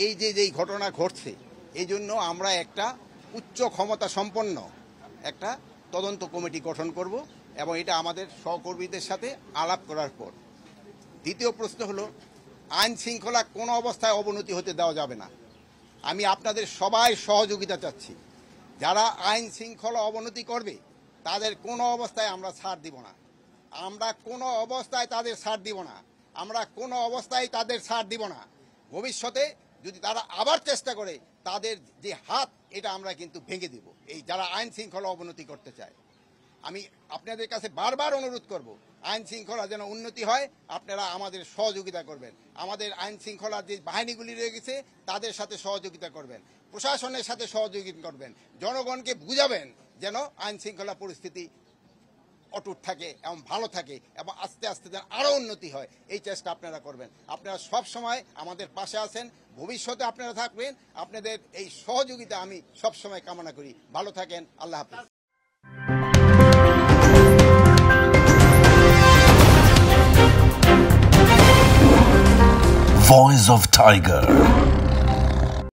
এই যেই ঘটনা ঘটছে এই জন্য আমরা একটা উচ্চ ক্ষমতা সম্পন্ন একটা তদন্ত কমিটি গঠন করব এবং এটা আমাদের সহকর্মীদের সাথে আলাপ করার পর। দ্বিতীয় প্রশ্ন হলো, আইন শৃঙ্খলা কোনো অবস্থায় অবনতি হতে দেওয়া যাবে না। আমি আপনাদের সবাই সহযোগিতা চাচ্ছি। যারা আইন শৃঙ্খলা অবনতি করবে তাদের কোনো অবস্থায় আমরা ছাড় দিব না। আমরা কোনো অবস্থায় তাদের ছাড় দিব না। আমরা কোনো অবস্থায় তাদের ছাড় দিব না। ভবিষ্যতে যদি তারা আবার চেষ্টা করে তাদের যে হাত এটা আমরা কিন্তু ভেঙে দেব, এই যারা আইন শৃঙ্খলা অবনতি করতে চায়। আমি আপনাদের কাছে বারবার অনুরোধ করব, আইন শৃঙ্খলা যেন উন্নতি হয়, আপনারা আমাদের সহযোগিতা করবেন। আমাদের আইন শৃঙ্খলার যে বাহিনীগুলি রয়ে গেছে তাদের সাথে সহযোগিতা করবেন, প্রশাসনের সাথে সহযোগিতা করবেন, জনগণকে বুঝাবেন যেন আইন শৃঙ্খলা পরিস্থিতি অটুট থাকে এবং ভালো থাকে এবং আস্তে আস্তে যেন আরও উন্নতি হয়, এই চেষ্টা আপনারা করবেন। আপনারা সব সময় আমাদের পাশে আছেন, ভবিষ্যতে আপনারা থাকবেন। আপনাদের এই সহযোগিতা আমি সব সময় কামনা করি। ভালো থাকেন। আল্লাহ হাফেজ। Voice of Tiger.